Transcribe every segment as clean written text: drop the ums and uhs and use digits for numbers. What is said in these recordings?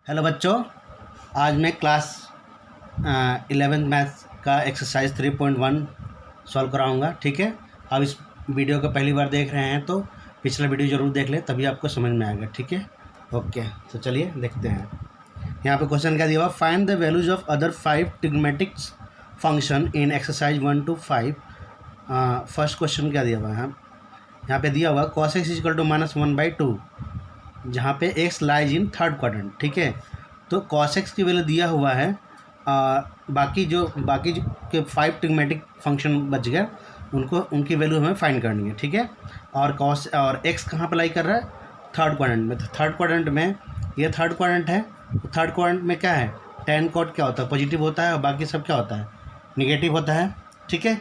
Hello बच्चों, आज मैं क्लास 11th मैथ्स का एक्सरसाइज 3.1 सॉल्व कराऊंगा। ठीक है, अब इस वीडियो को पहली बार देख रहे हैं तो पिछला वीडियो ज़रूर देख लें, तभी आपको समझ में आएगा। ठीक है, ओके, तो चलिए देखते हैं। यहाँ पे क्वेश्चन क्या दिया हुआ, find the values of other 5 trigonometric function in exercise 1 to 5। First question क्या दिया हुआ है, यहाँ पे दिया हुआ cos x इक्वल टू -1/2, जहाँ पे x lies in third quadrant. ठीक है, तो cos x की वैल्यू दिया हुआ है। बाकी जो के 5 ट्रिग्मेटिक फंक्शन बच गए, उनकी वैल्यू हमें फाइंड करनी है। ठीक है, और x कहाँ अप्लाई कर रहा है, थर्ड क्वाड्रेंट में। तो थर्ड क्वाड्रेंट में ये थर्ड क्वाड्रेंट है, तो थर्ड क्वाड्रेंट में क्या है, tan cot क्या होता है, पॉजिटिव होता है, और बाकी सब क्या होता है, निगेटिव होता है। ठीक है,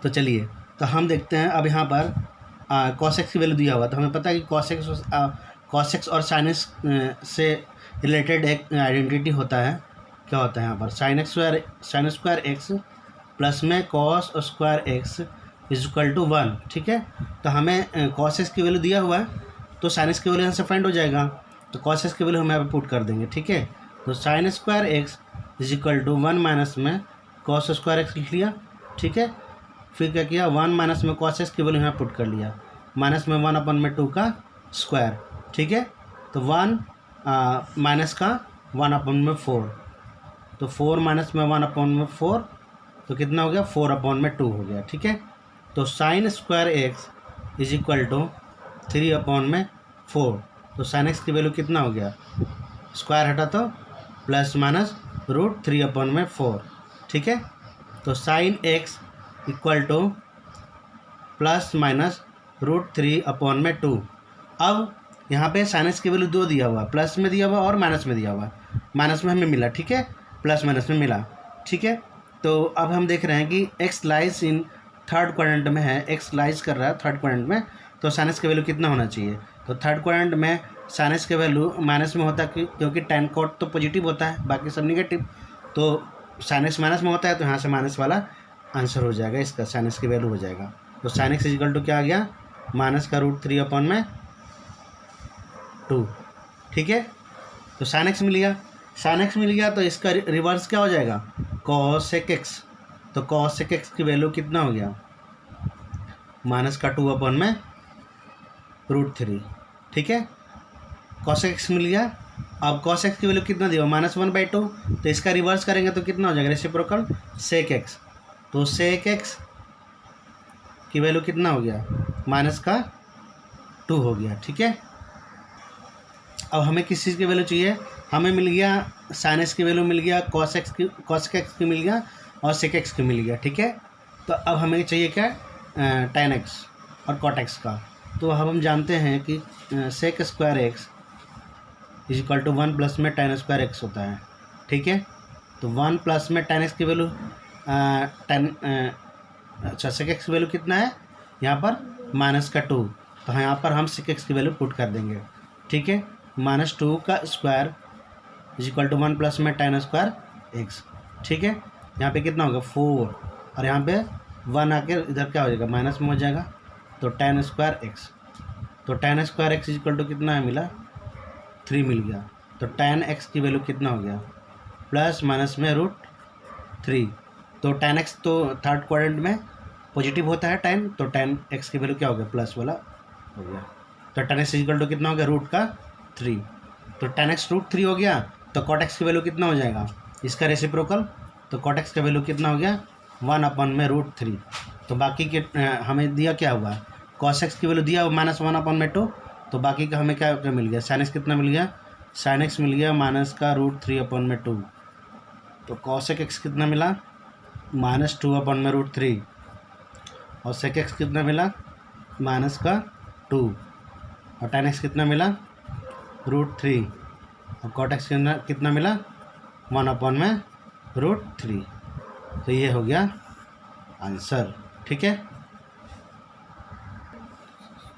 तो चलिए तो हम देखते हैं। अब यहाँ पर cos x की वैल्यू दिया हुआ, तो हमें पता है कि cos x और sin x से रिलेटेड एक आइडेंटिटी होता है। क्या होता है यहाँ पर, sin स्क्वायर x प्लस में cos square x is equal to 1। ठीक है, तो हमें cos x की वैल्यू दिया हुआ है, तो sin x की वैल्यू यहाँ से फाइंड हो जाएगा, तो cos x की वैल्यू हम यहाँ पर पुट कर देंगे। ठीक है, तो sin square x is equal to 1 minus में cos स्क्वायर x लिख लिया। ठीक है, फिर क्या किया, 1 माइनस में cos x की वैल्यू यहाँ पुट कर लिया, माइनस में 1/2 का स्क्वायर। ठीक है, तो 1 माइनस का 1/4, तो 4 माइनस में 1/4, तो कितना हो गया, 4/2 हो गया। ठीक है, तो sin square x is equal to 3/4, तो sin x की वैल्यू कितना हो गया, स्क्वायर हटा तो प्लस माइनस √3/4। ठीक है, तो sin x equal to plus minus √3/2। अब यहाँ पे sin x की वैल्यू 2 दिया हुआ, प्लस में दिया हुआ और माइनस में दिया हुआ। माइनस में हमें मिला, ठीक है, प्लस माइनस में मिला। ठीक है, तो अब हम देख रहे हैं कि x lies in third quadrant में है, x लाइज कर रहा है थर्ड क्वाड्रेंट में, तो sin x की वैल्यू कितना होना चाहिए, तो थर्ड क्वाड्रेंट में sin x की वैल्यू माइनस में होता है, क्योंकि tan cot तो पॉजिटिव होता है, बाकी सब निगेटिव, तो sin x माइनस में होता है, तो यहाँ से माइनस वाला आंसर हो जाएगा, इसका sin x की वैल्यू हो जाएगा। तो sin x इक्वल टू क्या आ गया, माइनस का √3/2। ठीक है, तो sin x मिल गया, तो इसका रिवर्स क्या हो जाएगा, cos x। तो cos x की वैल्यू कितना हो गया, माइनस का 2/√3। ठीक है, cos x मिल गया। अब cos x की वैल्यू कितना दिया, -1/2, तो इसका रिवर्स करेंगे तो कितना हो जाएगा, रेसिप्रोकल sec x। तो sec x की वैल्यू कितना हो गया, माइनस का 2 हो गया। ठीक है, अब हमें किस चीज़ की वैल्यू चाहिए, हमें मिल गया sin x की वैल्यू मिल गया, cos x की मिल गया, और sec x की मिल गया। ठीक है, तो अब हमें चाहिए क्या, tan x और cot x का। तो अब हम जानते हैं कि sec square x is equal to 1 plus में tan स्क्वायर x होता है। ठीक है, तो 1 प्लस में tan x की वैल्यू sec x की वैल्यू कितना है, यहाँ पर -2, तो यहाँ पर हम sec x की वैल्यू पुट कर देंगे। ठीक है, -2 का square is equal to 1 plus में tan स्क्वायर x। ठीक है, यहाँ पे कितना होगा 4, और यहाँ पे 1 आके इधर क्या हो जाएगा, माइनस में हो जाएगा, तो tan स्क्वायर x। तो tan square x is equal to कितना है मिला, 3 मिल गया। तो tan x की वैल्यू कितना हो गया, प्लस माइनस में √3। तो tan x तो थर्ड क्वाड्रेंट में पॉजिटिव होता है tan, तो tan x की वैल्यू क्या हो गया, प्लस वाला हो गया। तो tan x इक्वल टू कितना हो गया, √3। तो tan x √3 हो गया, तो cot x की वैल्यू कितना हो जाएगा, इसका रेसिप्रोकल, तो cot x का वैल्यू कितना हो गया, 1/√3। तो बाकी के हमें दिया क्या हुआ, cos x की वैल्यू दिया हुआ -1/2, तो बाकी का हमें क्या क्या मिल गया, sin x कितना मिल गया, sin x मिल गया माइनस का √3/2। तो cos x कितना मिला, -2/√3, और sec x कितना मिला, माइनस का 2, और tan x कितना मिला, √3, और cot x कितना मिला, 1/√3। तो ये हो गया आंसर। ठीक है,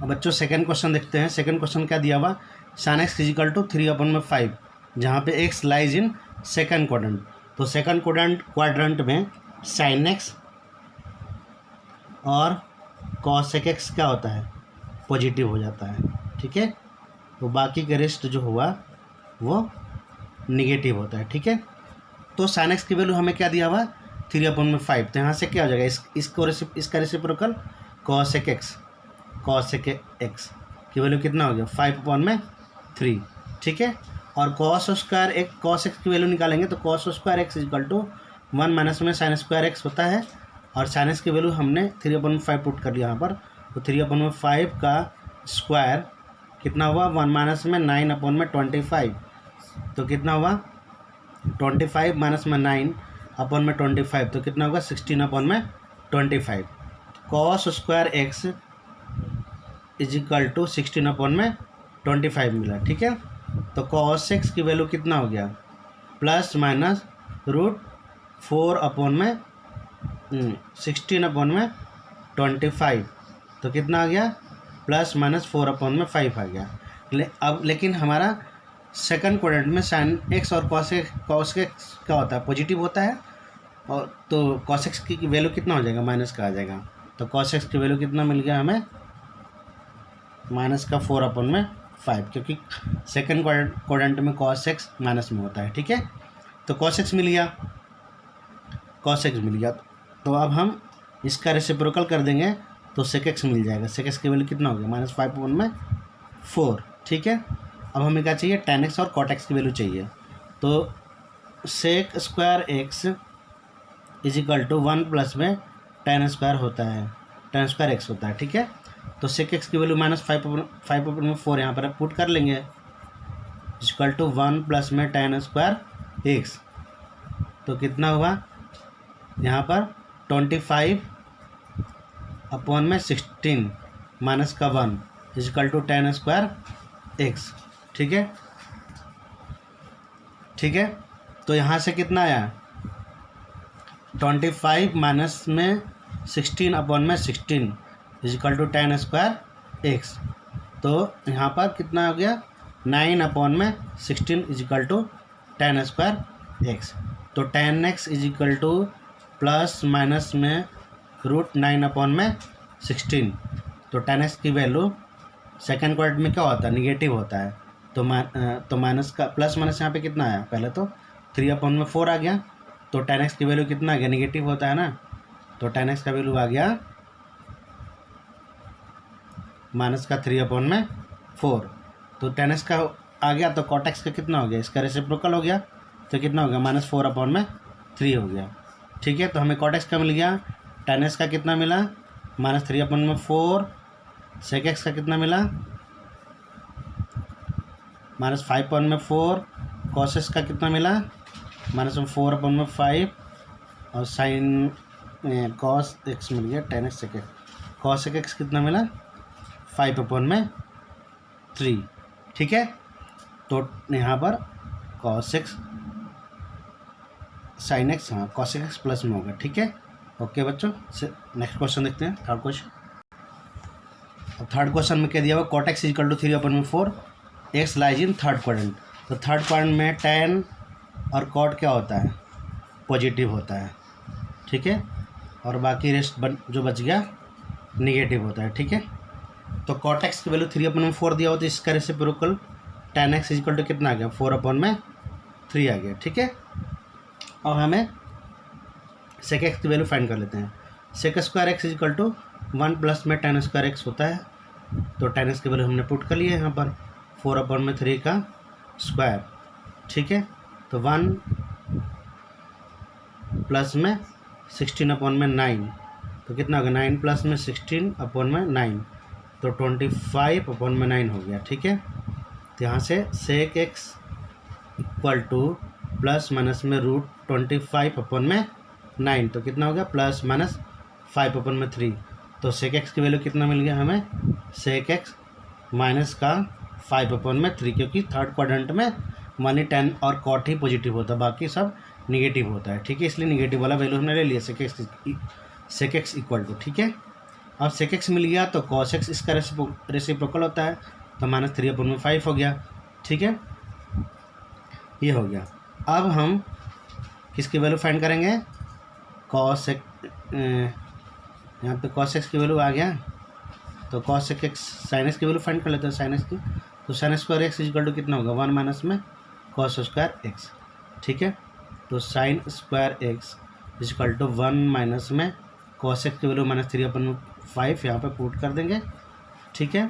अब बच्चों सेकंड क्वेश्चन देखते हैं। सेकंड क्वेश्चन क्या दिया हुआ, sin x इक्वल टू 3/5, जहाँ पे x lies in second quadrant. तो सेकंड क्वाड्रेंट में sin x और cos x क्या होता है, पॉजिटिव हो जाता है। ठीक है, तो बाकी का रेस्ट जो हुआ वो निगेटिव होता है, ठीक है। तो साइन एक्स की वैल्यू हमें क्या दिया हुआ, 3/5। तो यहाँ से क्या हो जाएगा, इसका रेसिप्रोकल कॉस एक्स की वैल्यू कितना हो गया, 5/3, ठीक है। और कॉस एक्स की वैल्यू निकालेंगे तो cos square x equal to 1 minus में साइन स्क्वायर एक्स होता है, और साइन एक्स की वैल्यू हमने 3/5 पुट कर लिया यहाँ पर। तो 3/5 का स्क्वायर कितना हुआ, 1 माइनस में 9/25, तो कितना हुआ 25 माइनस में 9/25, तो कितना होगा 16/25। Cos square x is equal to 16/25 मिला, ठीक है। तो कॉस एक्स की वैल्यू कितना हो गया, प्लस माइनस √16/25, तो कितना आ गया, प्लस माइनस 4/5 आ गया। लेकिन हमारा सेकंड क्वाड्रेंट में साइन एक्स और कॉस एक्स क्या होता है, पॉजिटिव होता है, और तो कॉस एक्स की वैल्यू कितना हो जाएगा, माइनस का आ जाएगा। तो कॉस एक्स की वैल्यू कितना मिल गया हमें, माइनस का 4/5, क्योंकि सेकंड क्वाड्रेंट में कॉस एक्स माइनस में होता है, ठीक है। तो कॉस एक्स मिल गया, तो अब हम इसका रेसिप्रोकल कर देंगे तो सेक एक्स मिल जाएगा। सेक एक्स की वैल्यू कितना हो गया, -5/4, ठीक है। अब हमें क्या चाहिए, tan x और cot x की वैल्यू चाहिए। तो sec square x is equal to 1 plus में tan स्क्वायर होता है, tan स्क्वायर एक्स होता है, ठीक है। तो सेक एक्स की वैल्यू -5/4 यहाँ पर पुट कर लेंगे, इक्वल टू 1 प्लस में tan स्क्वायर एक्स, तो कितना हुआ यहाँ पर 25/16 माइनस का 1 equal to tan square x, ठीक है। तो यहाँ से कितना आया, 25 माइनस में 16/16 equal to tan square x, तो यहाँ पर कितना हो गया 9/16 equal to tan square x. तो tan x equal to plus minus में √9/16। तो tan x की वैल्यू सेकेंड क्वाड्रेंट में क्या होता है, निगेटिव होता है। तो माइनस का प्लस माइनस यहाँ पे कितना आया, पहले तो 3/4 आ गया, तो tan x की वैल्यू कितना आ गया, निगेटिव होता है ना, तो tan x का वैल्यू आ गया माइनस का 3/4। तो tan x का आ गया, तो cot x का कितना हो गया, इसका रेसिप्रोकल हो गया, तो कितना हो गया -4/3 हो गया, ठीक है। तो हमें cot x का मिल गया, tan x का कितना मिला -3/4, sec x का कितना मिला -5/4, cos x का कितना मिला -4/5, और साइन cos x मिल गया, tan x sec x, cos x कितना मिला 5/3, ठीक है। तो यहाँ पर cos x sin x, हाँ cos x प्लस में होगा, ठीक है। ओके बच्चों, नेक्स्ट क्वेश्चन देखते हैं, थर्ड क्वेश्चन। थर्ड क्वेश्चन में क्या दिया हुआ, cot x equal to 3/4, x lies in third quadrant. तो थर्ड क्वाड्रेंट में tan और cot क्या होता है, पॉजिटिव होता है, ठीक है, और बाकी रेस्ट जो बच गया निगेटिव होता है, ठीक है। तो cot x की वैल्यू 3/4 दिया हो, तो इसका reciprocal tan x equal to कितना आ गया, 4/3 आ गया, ठीक है। अब हमें sec x की वैल्यू फाइंड कर लेते हैं। sec square x equal to 1 plus में tan स्क्वायर एक्स होता है, तो tan x की वैल्यू हमने पुट कर लिया है यहाँ पर 4/3 का स्क्वायर, ठीक है। तो 1 प्लस में 16/9, तो कितना होगा 9 प्लस में 16/9, तो 25/9 हो गया, ठीक है। तो यहाँ से sec x equal to plus minus में √25/9, तो कितना हो गया प्लस माइनस 5/3। तो sec x की वैल्यू कितना मिल गया हमें, sec x माइनस का 5/3, क्योंकि थर्ड क्वाड्रेंट में मानी tan और cot ही पॉजिटिव होता है, बाकी सब निगेटिव होता है, ठीक है। इसलिए निगेटिव वाला वैल्यू हमने ले लिया sec x इक्वल टू, ठीक है। अब sec x मिल गया, तो cos x इसका रेसिप्रोकल होता है, तो -3/5 हो गया, ठीक है, ये हो गया। अब हम किसकी वैल्यू फाइंड करेंगे, cos x, यहाँ पे cos x की वैल्यू आ गया, तो cos x sin x की वैल्यू फाइंड कर लेते हैं, sin x की। तो sin square x equal to कितना होगा, 1 माइनस में कॉस स्क्वायर एक्स, ठीक है। तो sine square x is equal to 1 minus में कॉस एक्स की वैल्यू -3/5 यहाँ पे पुट कर देंगे, ठीक है।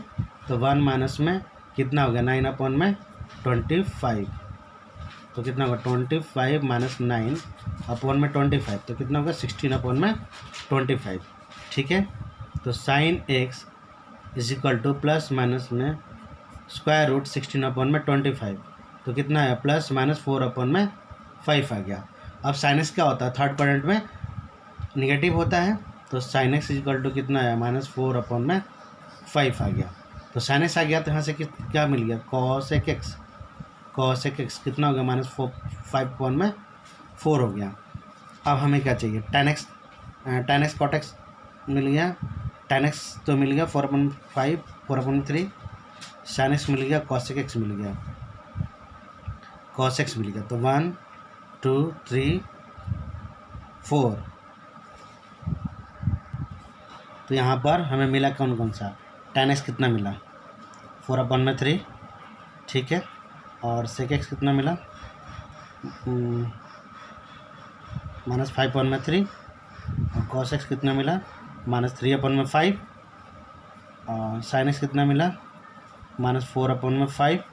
तो 1 माइनस में कितना हो गया 9/25, तो कितना होगा 25 माइनस 9/25, तो कितना होगा 16/25, ठीक है। तो sine x is equal to plus minus में स्क्वायर रूट 16/25, तो कितना है +-4/5 आ गया। अब साइन एक्स क्या होता है, थर्ड क्वाड्रेंट में निगेटिव होता है, तो साइन एक्स इजिकल टू कितना है -4/5 आ गया। तो साइन एक्स आ गया, तो यहाँ से क्या मिल गया कॉस एक्स, कितना हो गया -5/4 हो गया। अब हमें क्या चाहिए tan x cot x मिल गया, tan x तो मिल गया 4/5 4/3, sin x मिल गया, cos x मिल गया, तो 1 2 3 4। तो यहाँ पर हमें मिला कौन कौन सा, tan x कितना मिला 4/3, ठीक है। और sec x कितना मिला -5/3, और cos x कितना मिला -3/5, और sin x कितना मिला -4/5,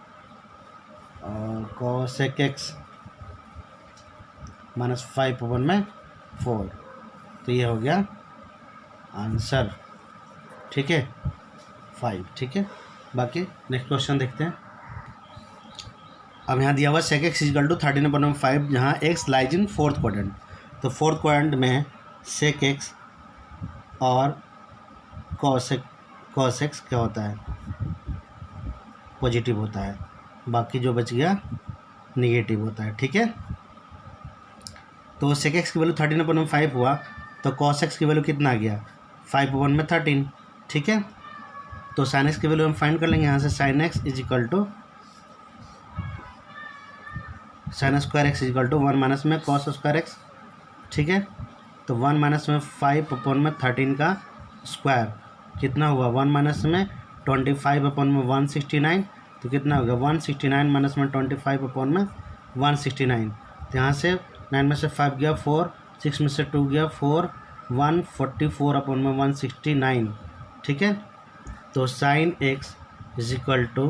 और cos x -5/4। तो ये हो गया आंसर, ठीक है 5, ठीक है। बाकी नेक्स्ट क्वेश्चन देखते हैं। अब यहाँ दिया हुआ sec x इजिकल टू 13/5, जहाँ x lies in fourth quadrant. तो फोर्थ क्वाड्रेंट में sec x और cos x क्या होता है, पॉजिटिव होता है, बाकी जो बच गया निगेटिव होता है, ठीक है। तो sec x की वैल्यू 13/5 हुआ, तो cos x की वैल्यू कितना आ गया 5/13, ठीक है। तो sin x की वैल्यू हम फाइंड कर लेंगे यहाँ से, sin x is equal to sin square x is equal to 1 minus में cos स्क्वायर x, ठीक है। तो 1 माइनस में 5/13 का स्क्वायर कितना हुआ, 1 माइनस में 25/169, तो कितना होगा 169 माइनस में 25/169। तो यहाँ से 9 में से 5 गया 4, 6 में से 2 गया 4, 144/169, ठीक है। तो sine x is equal to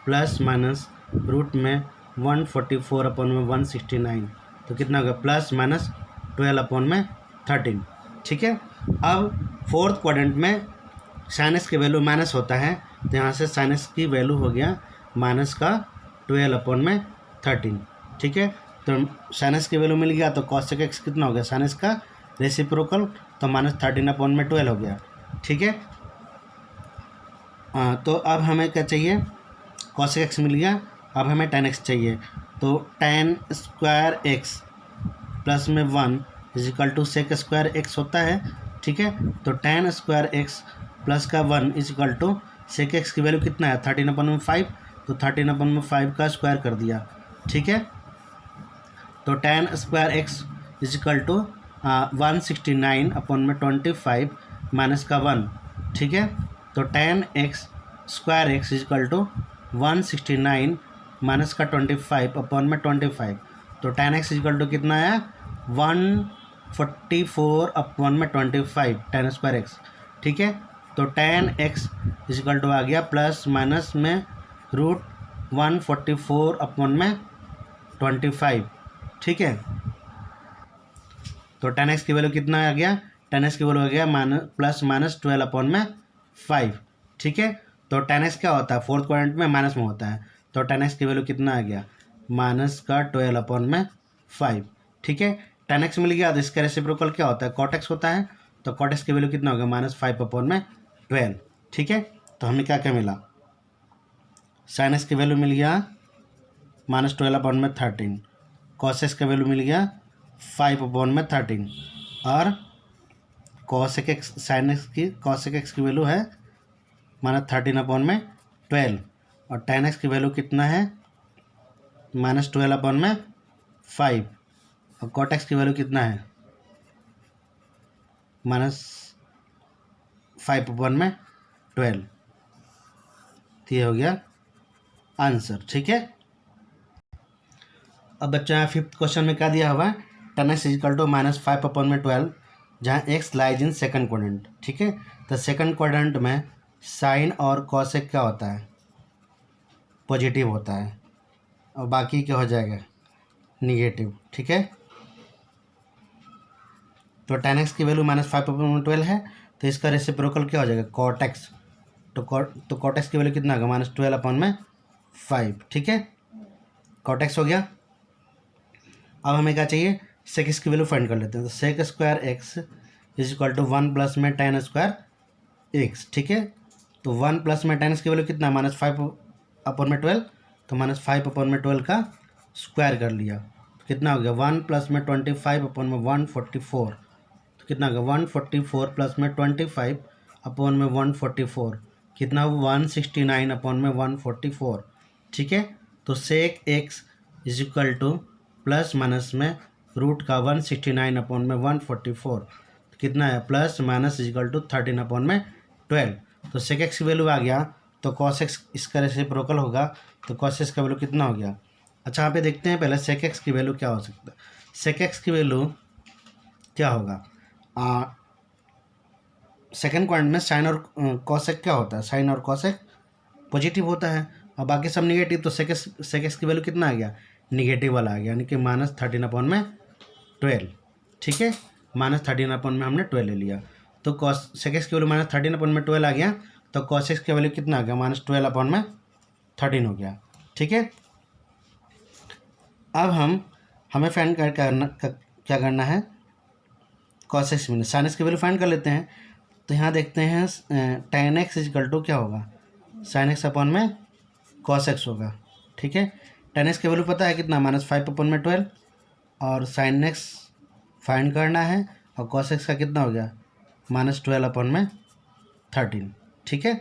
plus minus root में 144/169, तो कितना होगा +-12/13, ठीक है। अब फोर्थ क्वाड्रेंट में साइन एक्स की वैल्यू माइनस होता है, तो यहाँ से साइन एक्स की वैल्यू हो गया -12/13, ठीक है। तो साइन एक्स की वैल्यू मिल गया, तो cos x कितना हो गया साइन एक्स का रेसिप्रोकल, तो -13/12 हो गया, ठीक है। तो अब हमें क्या चाहिए, cos x मिल गया, अब हमें tan x चाहिए। तो tan स्क्वायर x प्लस में 1 is equal to sec square x होता है, ठीक है। तो tan स्क्वायर x प्लस का 1 इजिकल टू सेक x की वैल्यू कितना है 13/5, तो 13/5 का स्क्वायर कर दिया, ठीक है। तो tan square x is equal to 169/25 minus का 1, ठीक है। तो tan x square x is equal to 169 minus का 25/25, तो tan x इजिकल टू कितना है 144/25 tan स्क्वायर x, ठीक है। तो tan x इजिकल टू आ गया प्लस माइनस में रूट 144/25, ठीक है। तो tan x की वैल्यू कितना आ गया, tan x की वैल्यू आ गया +-12/5, ठीक है। तो tan x क्या होता है फोर्थ क्वाड्रेंट में माइनस में होता है, तो tan x की वैल्यू कितना आ गया -12/5, ठीक है। tan x मिल गया, तो इसका रेसिप्रोकल क्या होता है cot x होता है, तो cot x की वैल्यू कितना होगा -5/12, ठीक है। तो हमें क्या क्या मिला, sin x की वैल्यू मिल गया -12/13, cos x का वैल्यू मिल गया 5/13, और cos x की वैल्यू है -13/12, और tan x की वैल्यू कितना है -12/5, और cot x की वैल्यू कितना है -5/12, तो ये हो गया आंसर, ठीक है। अब बच्चों यहाँ 5th क्वेश्चन में क्या दिया हुआ है, tan x इजिकल टू -5/12, जहाँ x lies in second quadrant. ठीक है, तो सेकंड क्वाड्रेंट में साइन और कॉसेक क्या होता है, पॉजिटिव होता है, और बाकी क्या हो जाएगा, निगेटिव। ठीक है, तो tan x की वैल्यू -5/12 है, तो इसका रेसिप्रोकल क्या हो जाएगा, cot x। तो cot x की वैल्यू कितना होगा, -12/5। ठीक है, cot x हो गया। अब हमें क्या चाहिए, sec x की वैल्यू फाइंड कर लेते हैं। तो sec square x is equal to 1 plus में tan स्क्वायर x। ठीक है, तो 1 प्लस में tan x की वैल्यू कितना, -5/12, तो -5/12 का स्क्वायर कर लिया, तो कितना हो गया, 1 प्लस में 25/144, तो कितना होगा 144 प्लस में 25/144, कितना 169/144। ठीक है, तो sec x is equal to plus minus में रूट का 169/144, कितना है प्लस माइनस इजिकल टू 13/12। तो सेक एक्स की वैल्यू आ गया, तो कॉस एक्स इसका रेसिप्रोकल होगा, तो कॉस एक्स का वैल्यू कितना हो गया। अच्छा यहाँ पे देखते हैं पहले सेक एक्स की वैल्यू क्या हो सकता है। सेक एक्स की वैल्यू क्या होगा, सेकेंड क्वाड्रेंट में साइन और कॉसेक क्या होता है, साइन और कॉसेक पॉजिटिव होता है, और बाकी सब निगेटिव। तो सेक एक्स की वैल्यू कितना आ गया, निगेटिव वाला आ गया, यानी कि -13/12। ठीक है, -13 में हमने 12 ले लिया, तो कॉस सेक एक्स की वैल्यू -13/12 आ गया, तो कॉस एक्स की वैल्यू कितना आ गया, -12/13 हो गया। ठीक है, अब हमें फाइंड क्या करना है, कॉस एक्स में साइन एक्स की वैल्यू फाइंड कर लेते हैं। तो यहाँ देखते हैं tan x इजिकल टू क्या होगा, sin x अपॉन में cos x होगा। ठीक है, tan x की वैल्यू पता है कितना, -5/12, और sin x फाइंड करना है, और cos x का कितना हो गया, -12/13। ठीक है,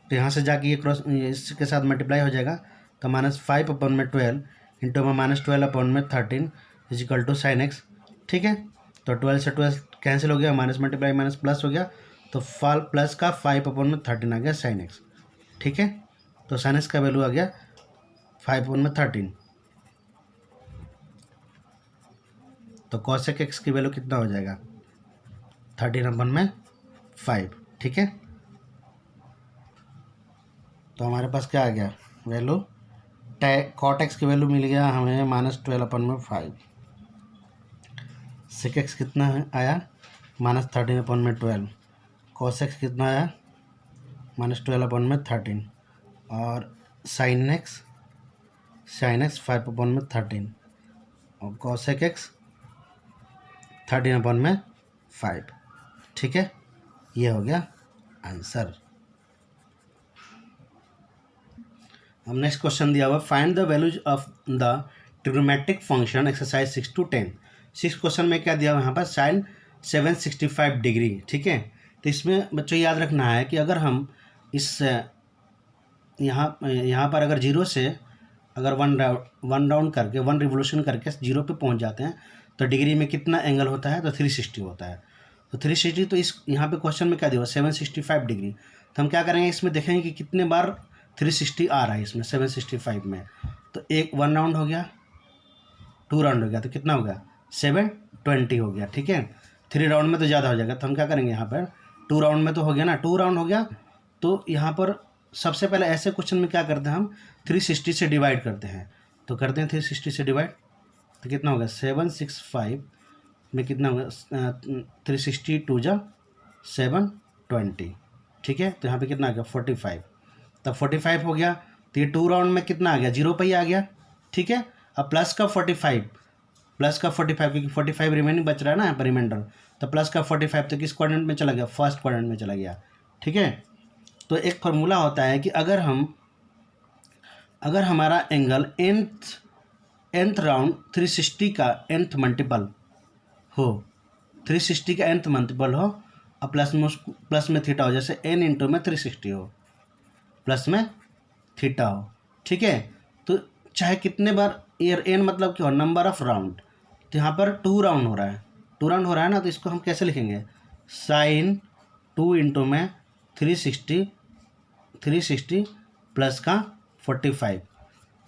तो यहाँ से जाके ये क्रॉस इसके साथ मल्टीप्लाई हो जाएगा, तो -5/12 इंटू में -12/13 इजिकल टू sin x। ठीक है, तो 12 से 12 कैंसिल हो गया, माइनस मल्टीप्लाई माइनस प्लस हो गया, तो फाल प्लस का 5/13 आ गया sin x। ठीक है, तो sin x का वैल्यू आ गया 5/13, तो cosec x की वैल्यू कितना हो जाएगा, 13/5। ठीक है, तो हमारे पास क्या आ गया वैल्यू, cot x की वैल्यू मिल गया हमें -12/5। sec x कितना आया, -13/12। cos x कितना आया, -12/13, और sin x 5/13, और cosec x 13/5। ठीक है, ये हो गया आंसर। अब नेक्स्ट क्वेश्चन दिया हुआ, find the values of the trigonometric function exercise 6 to 10। 6 question में क्या दिया हुआ यहाँ पर, साइन 765 डिग्री। ठीक है, तो इसमें बच्चों याद रखना है कि अगर हम इस यहाँ पर अगर जीरो से अगर वन राउंड करके 1 रिवोल्यूशन करके जीरो पे पहुँच जाते हैं, तो डिग्री में कितना एंगल होता है, तो 360 होता है। तो 360, तो इस यहाँ पे क्वेश्चन में क्या दिया हुआ, 765 डिग्री। तो हम क्या करेंगे, इसमें देखेंगे कि कितने बार 360 आ रहा है इसमें 765 में। तो 1 राउंड हो गया, 2 राउंड हो गया, तो कितना हो गया, 720 हो गया। ठीक है, 3 राउंड में तो ज़्यादा हो जाएगा, तो हम क्या करेंगे यहाँ पर 2 राउंड में तो हो गया ना, 2 राउंड हो गया। तो यहाँ पर सबसे पहले ऐसे क्वेश्चन में क्या करते हैं हम, 360 से डिवाइड करते हैं। तो करते हैं 360 से डिवाइड, तो कितना होगा 765 में कितना होगा 360 2 जा 720। ठीक है, तो यहाँ पे कितना आ गया 45, तब 45 हो गया। तो ये 2 राउंड में कितना आ गया, 0 पे ही आ गया। ठीक है, अब प्लस का 45 क्योंकि 45 रिमेनिंग बच रहा है ना यहाँ पर रिमाइंडर, तो प्लस का 45 तो किस क्वाड्रेंट में चला गया, फर्स्ट क्वाड्रेंट में चला गया। ठीक है, तो एक फार्मूला होता है कि अगर हमारा एंगल nth राउंड 360 का nth मल्टीपल हो, 360 का nth मल्टीपल हो, और प्लस में थीटा हो, जैसे n इंटू में 360 हो, प्लस में थीटा हो। ठीक है, तो चाहे कितने बार ईयर n मतलब क्या हो, नंबर ऑफ राउंड। तो यहाँ पर 2 राउंड हो रहा है, 2 राउंड हो रहा है ना, तो इसको हम कैसे लिखेंगे, साइन 2 इंटू में 360 प्लस का 45।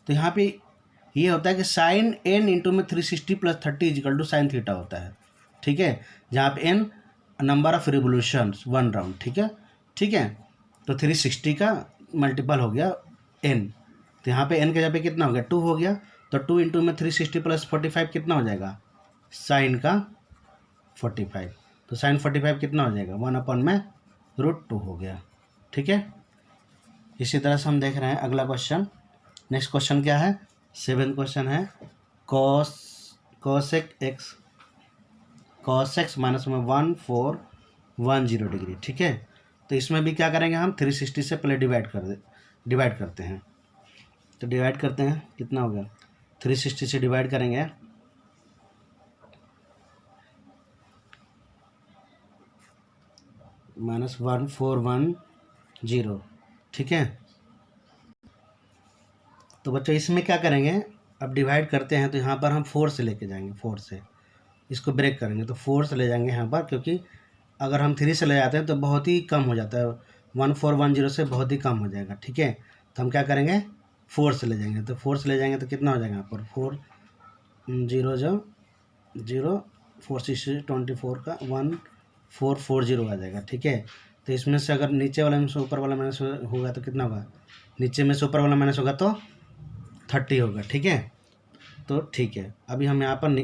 तो यहाँ पे ये होता है कि साइन एन इंटू में 360 plus 30 is equal to sine theta होता है, ठीक है, जहाँ पे n number of revolutions 1 round, ठीक है, ठीक है। तो 360 का मल्टीपल हो गया एन, तो यहाँ पे एन के जगह पे कितना हो गया 2 हो गया, तो 2 इंटू में 360 प्लस 45 कितना हो जाएगा साइन का 45, तो साइन 45 कितना हो जाएगा 1 में √2 हो गया, ठीक है। इसी तरह से हम देख रहे हैं अगला क्वेश्चन। नेक्स्ट क्वेश्चन क्या है, 7th क्वेश्चन है cosec x माइनस में 1410 डिग्री, ठीक है। तो इसमें भी क्या करेंगे हम 360 से पहले डिवाइड करते हैं, तो डिवाइड करते हैं, कितना हो गया 360 से डिवाइड करेंगे -1410, ठीक है। तो बच्चों इसमें क्या करेंगे, अब डिवाइड करते हैं तो यहाँ पर हम 4 से लेके जाएंगे, 4 से इसको ब्रेक करेंगे, तो 4 से ले जाएंगे यहाँ पर, क्योंकि अगर हम 3 से ले जाते हैं तो बहुत ही कम हो जाता है, 1410 से बहुत ही कम हो जाएगा, ठीक है। तो हम क्या करेंगे 4 से ले जाएंगे, तो 4 से ले जाएंगे तो कितना हो जाएगा यहाँ पर 4 0 0 4 6 24 का 1440 आ जाएगा, ठीक है। तो इसमें से अगर नीचे वाले में से ऊपर वाला माइनस होगा तो कितना होगा, नीचे में से ऊपर वाला माइनस होगा तो 30 होगा, ठीक है। तो ठीक है, अभी हम यहाँ पर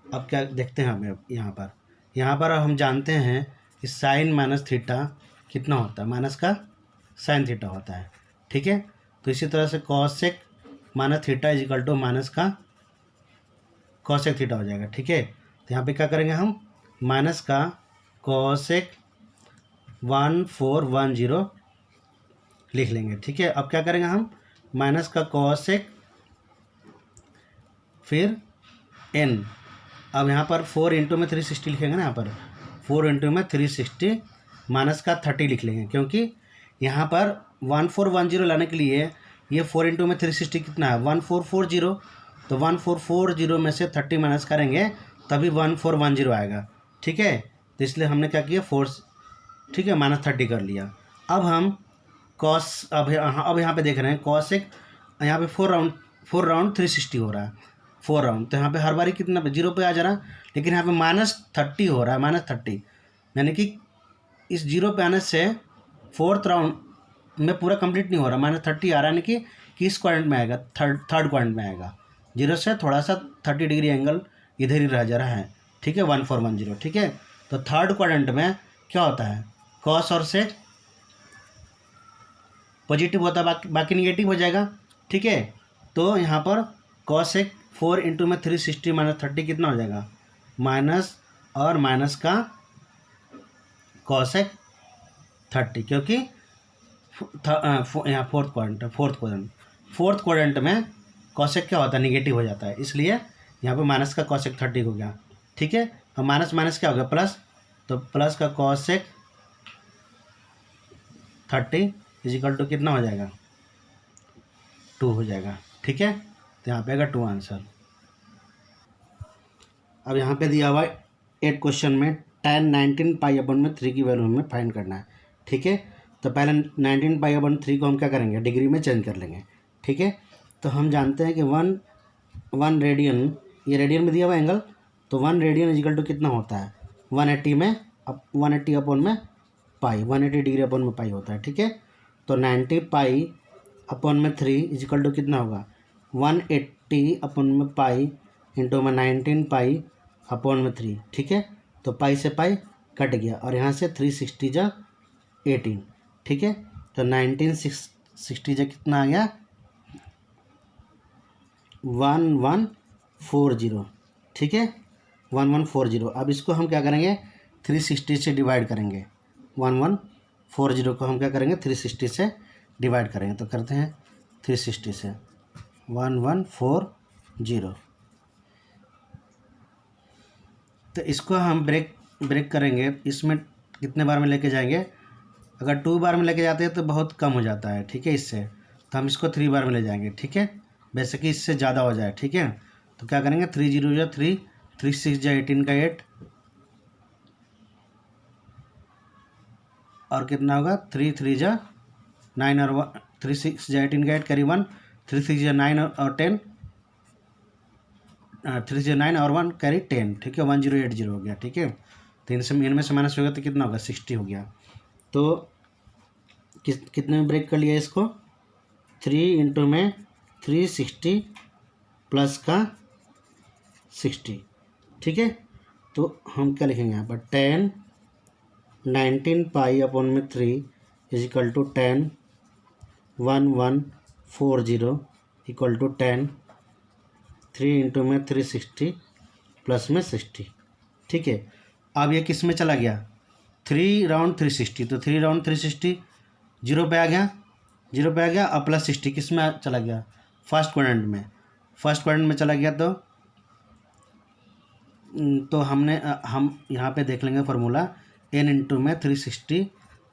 अब क्या देखते हैं, हमें यहाँ पर हम जानते हैं कि साइन माइनस थीटा कितना होता है, माइनस का साइन थीटा होता है, ठीक है। तो इसी तरह से cosec minus theta is equal to minus का कॉसेक थीटा हो जाएगा, ठीक है। तो यहाँ पे क्या करेंगे हम माइनस का कॉसेक 1410 लिख लेंगे, ठीक है। अब क्या करेंगे हम माइनस का कॉसेक फिर n, अब यहाँ पर 4 इंटू में 360 लिखेंगे ना, यहाँ पर 4 इंटू में 360 माइनस का 30 लिख लेंगे, क्योंकि यहाँ पर 1410 लाने के लिए ये 4 इंटू में 360 कितना है 1440, तो 1440 में से 30 माइनस करेंगे तभी 1410 आएगा, ठीक है। तो इसलिए हमने क्या किया 4, ठीक है, -30 कर लिया। अब हम कॉस अब यहाँ पे देख रहे हैं कॉसेक, यहाँ पे 4 राउंड 360 हो रहा है, 4 राउंड, तो यहाँ पे हर बारी कितना पे 0 पे आ जा रहा है, लेकिन यहाँ पे -30 हो रहा है, -30, यानी कि इस 0 पे आने से 4th राउंड में पूरा कंप्लीट नहीं हो रहा, -30 आ रहा है, यानी कि किस क्वाड्रेंट में आएगा, थर्ड क्वाड्रेंट में आएगा, 0 से थोड़ा सा 30 डिग्री एंगल इधर ही रह जा रहा है, ठीक है, 1410, ठीक है। तो थर्ड क्वाड्रेंट में क्या होता है कॉस और सेक पॉजिटिव होता है, बाकी निगेटिव हो जाएगा, ठीक है। तो यहाँ पर कॉसेक 4 इंटू में 360 माइनस 30 कितना हो जाएगा माइनस और माइनस का कॉसेक 30, क्योंकि यहाँ फोर्थ क्वाड्रेंट में कॉसेक क्या होता है नेगेटिव हो जाता है, इसलिए यहाँ पे माइनस का कॉसेक 30 हो गया, ठीक है। और माइनस माइनस क्या हो गया प्लस, तो प्लस का कॉसेक 30 इजिकल टू कितना हो जाएगा 2 हो जाएगा, ठीक है। तो यहाँ पे आएगा 2 आंसर। अब यहाँ पे दिया हुआ है 8 क्वेश्चन में tan 19 π/3 की वैल्यू हमें फाइंड करना है, ठीक है। तो पहले 19 π/3 को हम क्या करेंगे डिग्री में चेंज कर लेंगे, ठीक है। तो हम जानते हैं कि 1 रेडियन, ये रेडियन में दिया हुआ एंगल, तो 1 रेडियन इजिकल टू कितना होता है 180 में 180 अपॉन में पाई, 180 डिग्री अपॉन में पाई होता है, ठीक है। तो 90 π/3 इजिकल टू कितना होगा 180 अपॉन में पाई इंटू में 19 π/3, ठीक है। तो पाई से पाई कट गया और यहाँ से 360 जा 18, ठीक है। तो 1960 जा कितना आ गया 1140, ठीक है, 1140। अब इसको हम क्या करेंगे 360 से डिवाइड करेंगे, 1140 को हम क्या करेंगे 360 से डिवाइड करेंगे, तो करते हैं 360 से 1140। तो इसको हम ब्रेक करेंगे, इसमें कितने बार में लेके जाएंगे, अगर 2 बार में लेके जाते हैं तो बहुत कम हो जाता है, ठीक है, इससे तो हम इसको 3 बार में ले जाएंगे, ठीक है, वैसे कि इससे ज़्यादा हो जाए, ठीक है। तो क्या करेंगे 3 0 जा 3, 3 6 जा 18 का 8 और कितना होगा 3 3 जा 9 और 3 6 जा 18 का 8 करीबन 3 6 जा 9 और 10 309 और 1 कैरी 10, ठीक है, 1080 हो गया, ठीक है। तो इनमें से माइनस होगा तो कितना होगा, 60 हो गया। तो कितने में ब्रेक कर लिया इसको, 3 इंटू में 360 प्लस का 60, ठीक है। तो हम क्या लिखेंगे यहाँ पर, 10 19 पाई अपॉन में 3 is equal to 10 1140 equal to 10 3 into में 360 प्लस में 60, ठीक है। अब ये किस में चला गया, 3 राउंड 360, तो 3 राउंड 360 जीरो पे आ गया, जीरो पे आ गया। अब प्लस 60 किस में चला गया, फर्स्ट क्वाड्रेंट में, फर्स्ट क्वाड्रेंट में चला गया। तो हम यहाँ पे देख लेंगे फार्मूला, n इंटू में 360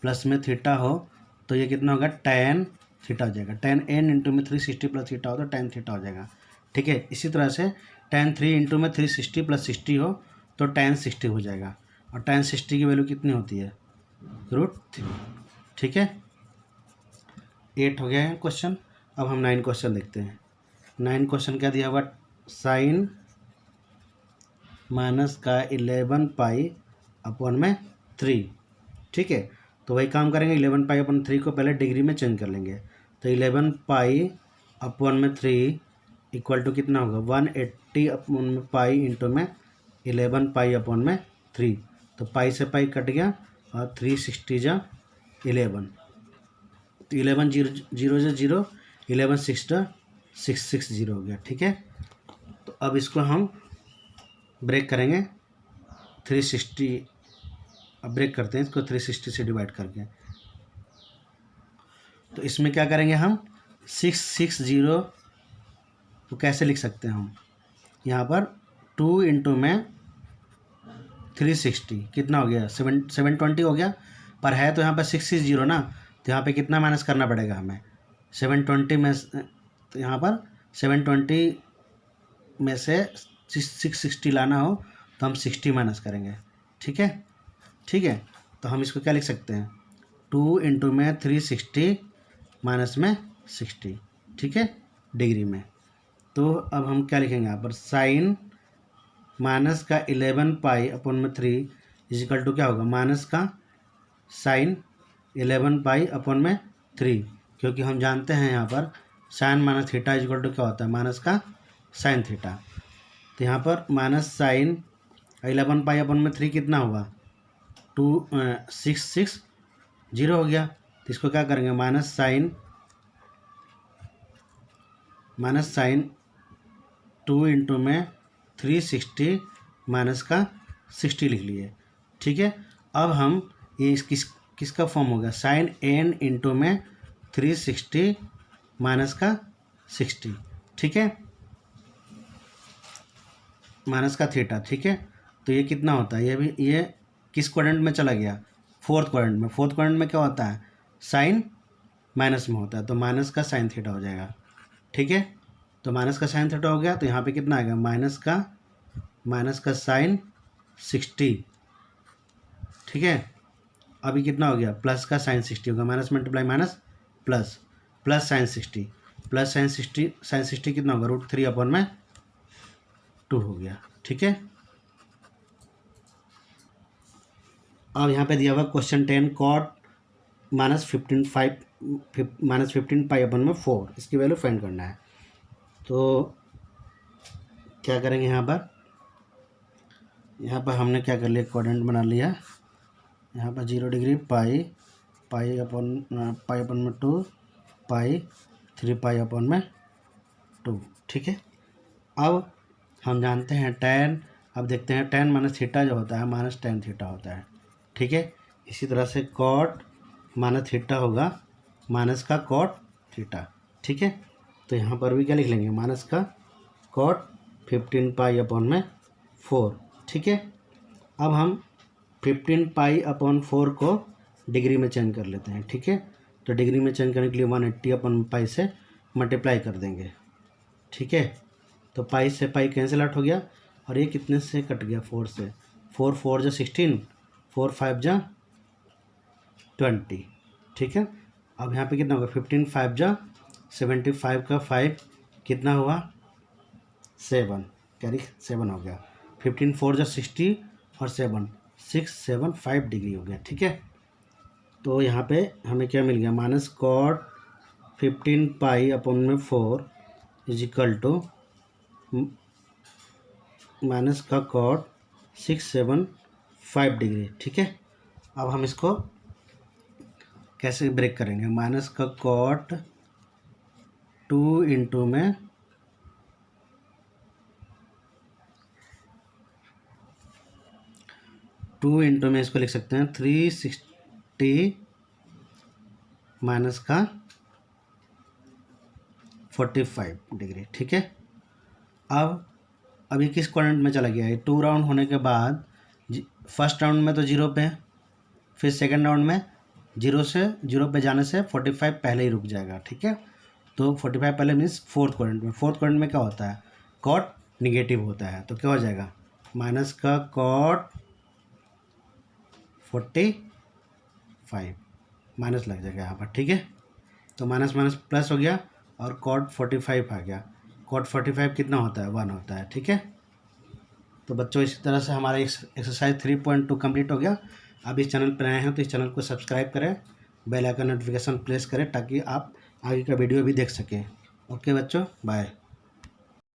प्लस में थीटा हो तो ये कितना होगा, tan थीटा हो जाएगा। tan n इंटू में 360 प्लस थीटा हो तो tan थीटा हो जाएगा, ठीक है। इसी तरह से tan 3 इंटू में 360 प्लस 60 हो तो tan 60 हो जाएगा, और tan 60 की वैल्यू कितनी होती है, √3, ठीक है। 8 हो गया है क्वेश्चन। अब हम 9 क्वेश्चन देखते हैं। 9 क्वेश्चन क्या दिया हुआ, साइन माइनस का 11 पाई अपॉन में 3, ठीक है। तो वही काम करेंगे, 11 पाई अपॉन 3 को पहले डिग्री में चेंज कर लेंगे। तो 11 पाई अपॉन में 3 इक्वल टू कितना होगा, 180 अपॉन में पाई इंटू में 11 पाई अपॉन में 3। तो पाई से पाई कट गया और 360 जा 11, तो 11 जीरो जा जीरो, 11 6 जा 660 हो गया, ठीक है। तो अब इसको हम ब्रेक करेंगे 360, अब ब्रेक करते हैं इसको 360 से डिवाइड करके। तो इसमें क्या करेंगे हम, 660 तो कैसे लिख सकते हैं हम, यहाँ पर 2 इंटू में 360 कितना हो गया, 720 हो गया। पर है तो यहाँ पर 660 ना, तो यहाँ पे कितना माइनस करना पड़ेगा हमें, 720 में, तो यहाँ पर 720 में से 660 लाना हो तो हम 60 माइनस करेंगे, ठीक है, ठीक है। तो हम इसको क्या लिख सकते हैं, 2 इंटू में 360 माइनस में 60, ठीक है, डिग्री में। तो अब हम क्या लिखेंगे यहाँ पर, साइन माइनस का 11 पाई अपॉन में 3 इजिकल टू क्या होगा, माइनस का साइन 11 पाई अपॉन में 3, क्योंकि हम जानते हैं यहाँ पर sine minus theta is equal to क्या होता है, माइनस का साइन थीटा। तो यहाँ पर माइनस साइन 11 पाई अपॉन में 3 कितना हुआ, 660 हो गया। तो इसको क्या करेंगे, माइनस साइन 2 इंटू में 360 माइनस का 60 लिख लिए, ठीक है। अब हम ये किसका फॉर्म हो गया, साइन n इंटू में 360 माइनस का 60, ठीक है, माइनस का थीटा, ठीक है। तो ये कितना होता है, ये किस क्वाड्रेंट में चला गया, फोर्थ क्वाड्रेंट में। फोर्थ क्वाड्रेंट में क्या होता है, साइन माइनस में होता है, तो माइनस का साइन थीटा हो जाएगा, ठीक है। तो माइनस का साइन थीटा हो गया, तो यहाँ पे कितना आएगा, माइनस का साइन 60, ठीक है। अभी कितना हो गया, प्लस का साइन 60 होगा, minus multiply minus plus, plus sign 60, plus sign 60 कितना होगा, √3 अपॉन में 2 हो गया, ठीक है। अब यहाँ पे दिया हुआ क्वेश्चन 10 कॉट -15 पाई अपन में 4, इसकी वैल्यू फाइंड करना है। तो क्या करेंगे, यहाँ पर हमने क्या कर लिया, क्वाड्रेंट बना लिया। यहाँ पर 0 डिग्री पाई अपन में 2 पाई 3 पाई अपन में 2, ठीक है। अब हम जानते हैं tan, अब देखते हैं tan माइनस थीटा जो होता है माइनस tan थीटा होता है, ठीक है। इसी तरह से कॉट माइनस थीटा होगा माइनस का कॉट थीटा, ठीक है। तो यहाँ पर भी क्या लिख लेंगे, माइनस का कॉट 15 पाई अपॉन में 4, ठीक है। अब हम 15 पाई अपॉन 4 को डिग्री में चेंज कर लेते हैं, ठीक है। तो डिग्री में चेंज करने के लिए 180 अपॉन पाई से मल्टीप्लाई कर देंगे, ठीक है। तो पाई से पाई कैंसिल आउट हो गया, और ये कितने से कट गया, 4 से, 4 4 जा 16, 4 5 जा 20, ठीक है। अब यहाँ पे कितना होगा, 15 5 जा 75 का 5 कितना हुआ 7, कैरी 7 हो गया। 15 4 जो 60 और 7 675 डिग्री हो गया। ठीक है, तो यहाँ पे हमें क्या मिल गया, माइनस कॉट 15 पाई अपॉन में 4 इज इक्वल टू माइनस का कॉट 675 डिग्री। ठीक है, अब हम इसको कैसे ब्रेक करेंगे, माइनस का कॉट 2 इंटू में 2 इंटू में इसको लिख सकते हैं 360 माइनस का 45 डिग्री। ठीक है, अब अभी किस क्वाड्रेंट में चला गया है, 2 राउंड होने के बाद फर्स्ट राउंड में तो 0 पे है, फिर सेकंड राउंड में 0 पे जाने से 45 पहले ही रुक जाएगा। ठीक है, तो 45 पहले मीन्स फोर्थ क्वाड्रेंट में। फोर्थ क्वाड्रेंट में क्या होता है, कॉट निगेटिव होता है, तो क्या हो जाएगा, माइनस का कॉट 45 माइनस लग जाएगा यहाँ पर। ठीक है, तो माइनस माइनस प्लस हो गया और कॉट 45 आ गया। कॉट 45 कितना होता है, 1 होता है। ठीक है, तो बच्चों इसी तरह से हमारा एक्सरसाइज 3.2 कंप्लीट हो गया। आप इस चैनल पर आए हैं तो इस चैनल को सब्सक्राइब करें, बेल आइकन नोटिफिकेशन प्रेस करें ताकि आप आगे का वीडियो भी देख सकें। ओके बच्चों, बाय।